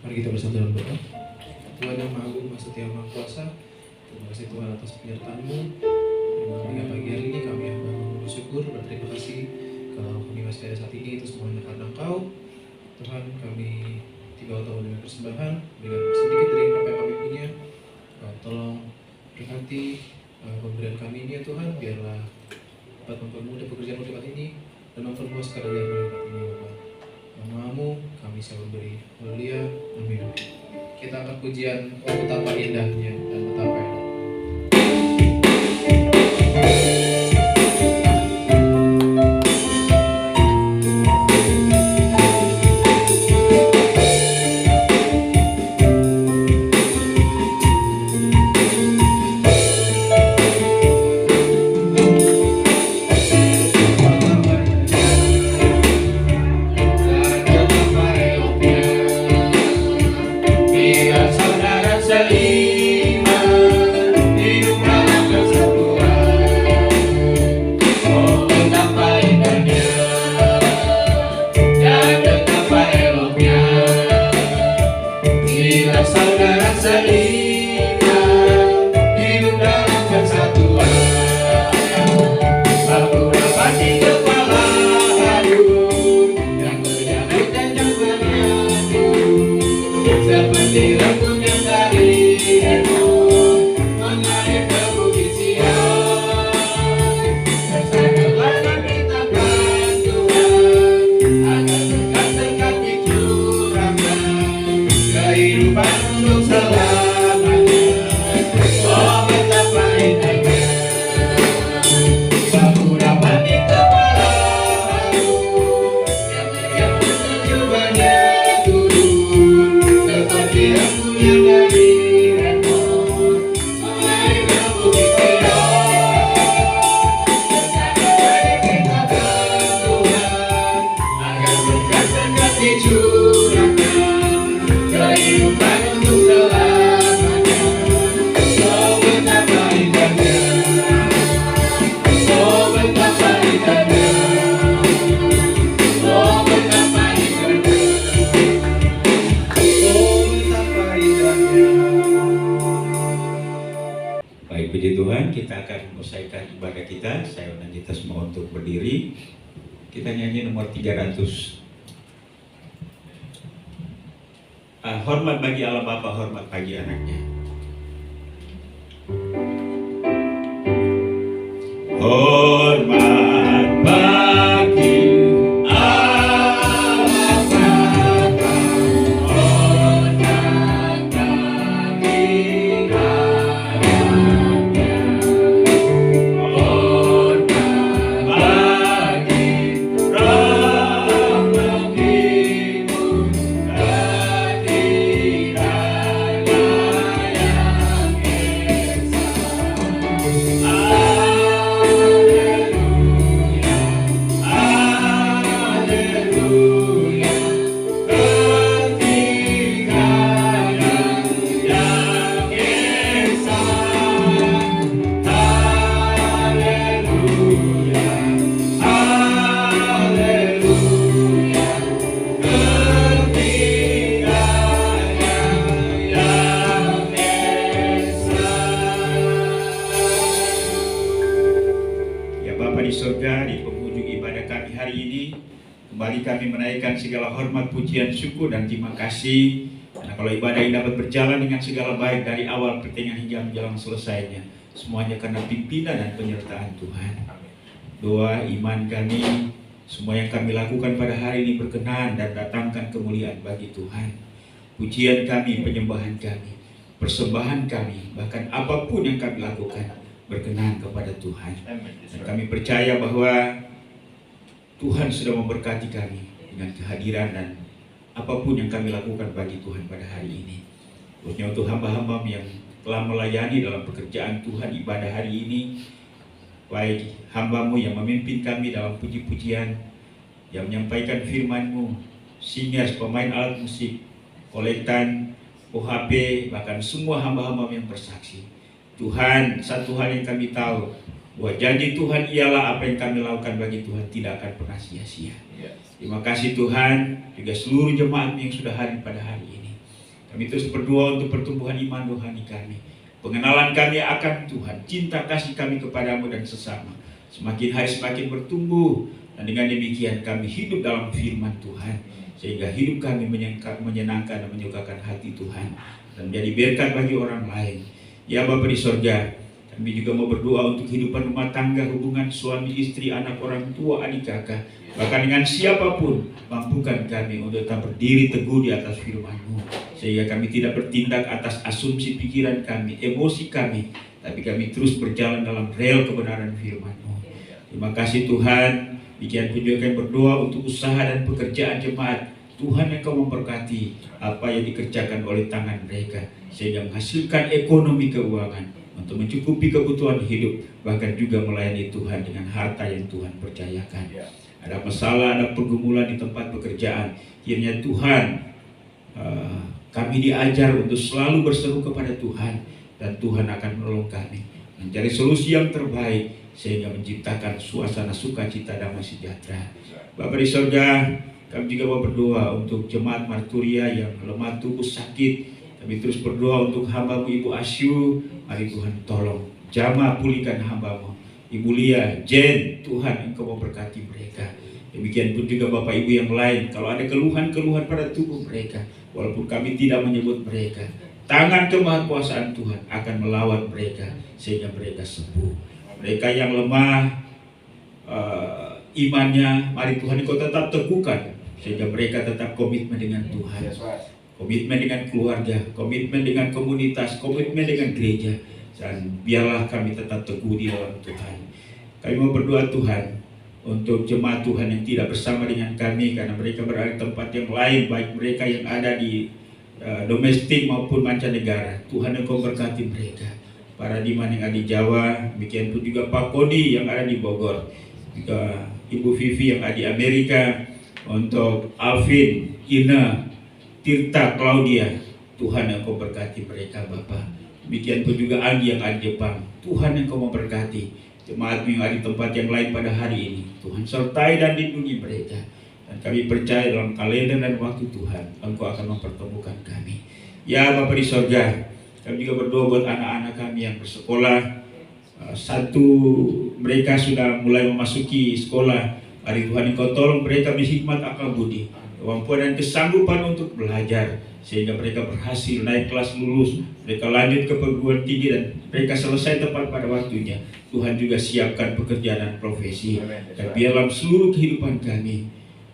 Mari kita bersatu dalam doa. Tuhan yang Maha Agung, Maha Setia, Maha Kuasa, terima kasih Tuhan atas penyertaan-Mu. Hingga pagi hari ini kami yang bersyukur, berterima kasih kalau kami masih ada saat ini, itu semuanya karena Engkau. Tuhan, kami tiba tahun dengan persembahan, dengan sedikit dari apa yang kami punya. Tolong berkati pemberian kami ini ya Tuhan, biarlah dapat mempermudah pekerjaan tempat ini dan memperluas keadaan tempat ini ya Bapak. Nama-Mu kami selalu beri. Haleluya. Amin. Kita akan pujian betapa indahnya dan betapa enak. Yang Tuhan untuk selamanya. Oh betapa indahnya, oh betapa indahnya, oh betapa indahnya, oh betapa indahnya. Baik, puji Tuhan, kita akan menyelesaikan ibadah kita. Saya undang kita semua untuk berdiri. Kita nyanyi nomor 300. Hormat bagi Allah Bapa, hormat bagi anaknya. Hormat bagi Allah Bapa, hormat bagi anaknya, hormat bagi Roh Kudus, hadirannya yang esa. Haleluya, ketinggalan yang esa. Haleluya, haleluya, ketinggalan yang esa. Ya Bapa di surga, di penghujung ibadah kami hari ini, kembali kami menaikkan segala hormat, pujian, syukur, dan terima kasih. Karena kalau ibadah ini dapat berjalan dengan segala baik dari awal pertengahan hingga menjelang selesainya, semuanya karena pimpinan dan penyertaan Tuhan. Doa iman kami, semua yang kami lakukan pada hari ini berkenan dan datangkan kemuliaan bagi Tuhan. Pujian kami, penyembahan kami, persembahan kami, bahkan apapun yang kami lakukan berkenan kepada Tuhan. Dan kami percaya bahwa Tuhan sudah memberkati kami dengan kehadiran dan apapun yang kami lakukan bagi Tuhan pada hari ini. Khususnya untuk hamba-hamba yang telah melayani dalam pekerjaan Tuhan ibadah hari ini, baik hamba-Mu yang memimpin kami dalam puji-pujian, yang menyampaikan firman-Mu, singers, pemain alat musik, kolektan, OHP, bahkan semua hamba-hamba yang bersaksi. Tuhan, satu hal yang kami tahu, bahwa janji Tuhan ialah apa yang kami lakukan bagi Tuhan tidak akan pernah sia-sia. Terima kasih Tuhan, juga seluruh jemaat yang sudah hadir pada hari ini. Kami terus berdoa untuk pertumbuhan iman rohani kami, pengenalan kami akan Tuhan, cinta kasih kami kepadamu dan sesama semakin hari semakin bertumbuh, dan dengan demikian kami hidup dalam firman Tuhan, sehingga hidup kami menyenangkan dan menyukakan hati Tuhan dan menjadi berkat bagi orang lain. Ya Bapa di sorga, kami juga mau berdoa untuk kehidupan rumah tangga, hubungan suami istri, anak, orang tua, adik kakak, bahkan dengan siapapun. Mampukan kami untuk tetap berdiri teguh di atas firman-Mu, sehingga kami tidak bertindak atas asumsi pikiran kami, emosi kami, tapi kami terus berjalan dalam rel kebenaran firman-Mu. Terima kasih Tuhan. Demikian pun juga kami berdoa untuk usaha dan pekerjaan jemaat. Tuhan yang Kau memberkati apa yang dikerjakan oleh tangan mereka, sehingga menghasilkan ekonomi keuangan untuk mencukupi kebutuhan hidup, bahkan juga melayani Tuhan dengan harta yang Tuhan percayakan. Ada masalah, ada pergumulan di tempat pekerjaan, kiranya Tuhan kami diajar untuk selalu berseru kepada Tuhan, dan Tuhan akan menolong kami mencari solusi yang terbaik, sehingga menciptakan suasana sukacita, damai sejahtera. Bapa di surga, kami juga mau berdoa untuk jemaat Marturia yang lemah tubuh sakit. Kami terus berdoa untuk hamba-Mu Ibu Asyu. Mari Tuhan tolong jamah pulihkan hamba-Mu Ibu Lia, Jen. Tuhan Engkau memberkati mereka. Demikian pun juga Bapak Ibu yang lain, kalau ada keluhan-keluhan pada tubuh mereka, walaupun kami tidak menyebut mereka, tangan kemahakuasaan Tuhan akan melawan mereka sehingga mereka sembuh. Mereka yang lemah imannya, mari Tuhan Engkau tetap teguhkan sehingga mereka tetap komitmen dengan Tuhan, komitmen dengan keluarga, komitmen dengan komunitas, komitmen dengan gereja, dan biarlah kami tetap teguh di dalam Tuhan. Kami mau berdoa Tuhan untuk jemaat Tuhan yang tidak bersama dengan kami karena mereka berada di tempat yang lain, baik mereka yang ada di domestik maupun mancanegara. Tuhan Engkau berkati mereka. Para Diman yang ada di Jawa, demikian pun juga Pak Koni yang ada di Bogor, juga Ibu Vivi yang ada di Amerika, untuk Alvin, Ina, Tirta, Claudia, Tuhan yang Kau berkati mereka Bapa. Demikian pun juga Anggi yang ada di Jepang, Tuhan yang Kau memberkati. Jemaat-Mu yang ada di tempat yang lain pada hari ini, Tuhan sertai dan lindungi mereka. Dan kami percaya dalam kalender dan waktu Tuhan, Engkau akan mempertemukan kami. Ya Bapa di sorga, kami juga berdoa buat anak-anak kami yang bersekolah. Satu mereka sudah mulai memasuki sekolah. Hari Tuhan Engkau tolong mereka berhikmat akal budi, kemampuan dan kesanggupan untuk belajar, sehingga mereka berhasil naik kelas lulus, mereka lanjut ke perguruan tinggi dan mereka selesai tepat pada waktunya. Tuhan juga siapkan pekerjaan dan profesi. Dan biarlah seluruh kehidupan kami,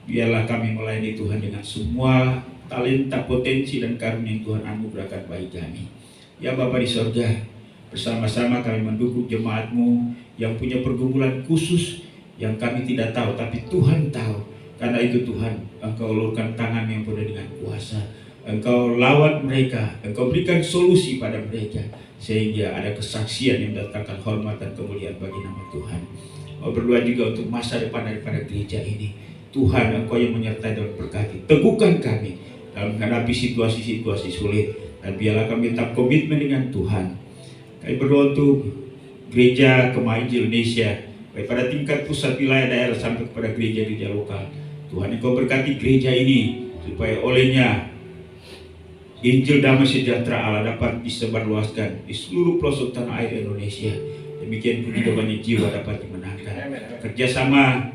biarlah kami melayani Tuhan dengan semua talenta, potensi dan karunia yang Tuhan anugerahkan bagi kami. Ya Bapa di sorga, bersama-sama kami mendukung jemaat-Mu yang punya pergumulan khusus yang kami tidak tahu, tapi Tuhan tahu. Karena itu Tuhan, Engkau ulurkan tangan yang penuh dengan kuasa. Engkau lawat mereka, Engkau berikan solusi pada mereka, sehingga ada kesaksian yang mendatangkan hormat dan kemuliaan bagi nama Tuhan. Mau berdoa juga untuk masa depan daripada gereja ini. Tuhan, Engkau yang menyertai dan berkati. Teguhkan kami dalam menghadapi situasi-situasi sulit, dan biarlah kami tetap komitmen dengan Tuhan. Kami berdoa untuk gereja Kemah Injil Indonesia, baik pada tingkat pusat, wilayah, daerah sampai kepada gereja-gereja lokal. Tuhan, Engkau berkati gereja ini supaya olehnya Injil damai sejahtera Allah dapat disebarluaskan di seluruh pelosok tanah air Indonesia. Demikian pun juga banyak jiwa dapat dimenangkan. Kerjasama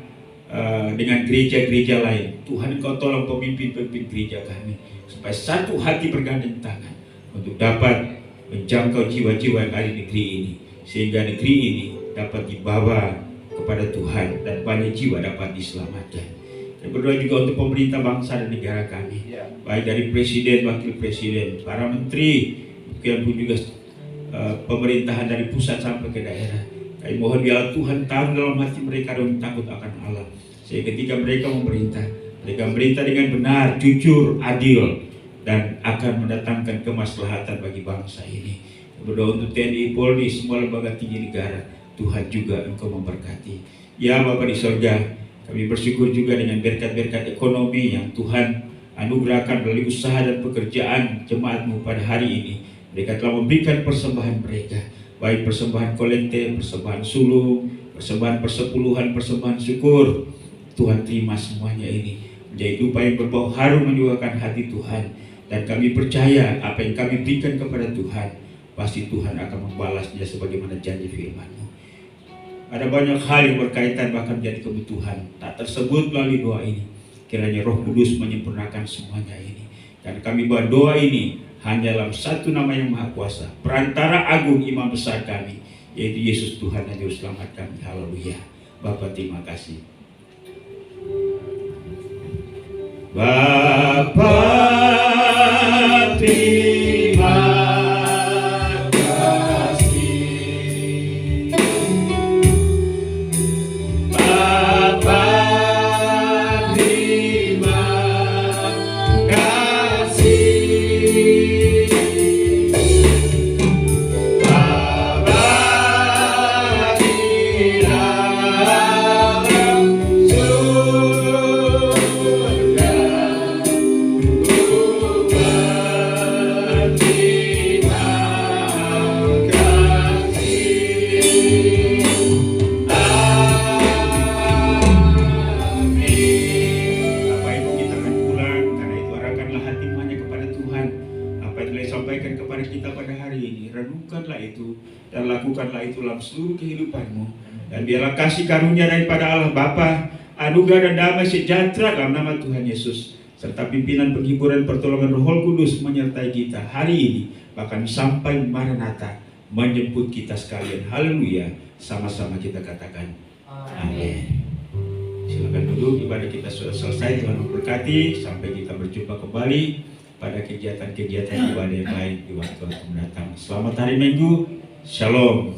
dengan gereja-gereja lain, Tuhan Engkau tolong pemimpin-pemimpin gereja kami supaya satu hati bergandeng tangan untuk dapat menjangkau jiwa-jiwa yang ada di negeri ini, sehingga negeri ini dapat dibawa kepada Tuhan dan banyak jiwa dapat diselamatkan. Dan berdoa juga untuk pemerintah bangsa dan negara kami, baik dari presiden, wakil presiden, para menteri, mungkin pun juga pemerintahan dari pusat sampai ke daerah. Kami mohon biarlah Tuhan taruh dalam hati mereka dan takut akan Allah, sehingga ketika mereka memerintah dengan benar, jujur, adil, dan akan mendatangkan kemaslahatan bagi bangsa ini. Berdoa untuk TNI, Polri, semua lembaga tinggi negara, Tuhan juga Engkau memberkati. Ya Bapa di sorga, kami bersyukur juga dengan berkat-berkat ekonomi yang Tuhan anugerahkan melalui usaha dan pekerjaan jemaat-Mu pada hari ini. Mereka telah memberikan persembahan mereka, baik persembahan kolekte, persembahan sulung, persembahan persepuluhan, persembahan syukur. Tuhan terima semuanya ini menjadi upaya yang berbau harum menyuarakan hati Tuhan. Dan kami percaya apa yang kami berikan kepada Tuhan, pasti Tuhan akan membalasnya sebagaimana janji firman-Mu. Ada banyak hal yang berkaitan bahkan menjadi kebutuhan tak tersebut melalui doa ini. Kiranya Roh Kudus menyempurnakan semuanya ini. Dan kami bawa doa ini hanya dalam satu nama yang Maha Kuasa, perantara agung imam besar kami, yaitu Yesus Tuhan dan Juru Selamat kami. Haleluya. Bapa terima kasih. Bapa terima kasih. Bapa terima kasih. Bapa di dalam surga, sampaikan kepada kita pada hari ini. Renungkanlah itu dan lakukanlah itu dalam seluruh kehidupanmu. Dan biarlah kasih karunia daripada Allah Bapa, anugerah dan damai sejahtera dalam nama Tuhan Yesus, serta pimpinan penghiburan pertolongan Roh Kudus menyertai kita hari ini, bahkan sampai Maranatha menjemput kita sekalian. Haleluya. Sama-sama kita katakan amin. Silakan duduk, ibadah kita sudah selesai. Tuhan memberkati. Sampai kita berjumpa kembali pada kegiatan-kegiatan ibadah yang lain di waktu mendatang. Selamat hari Minggu. Shalom.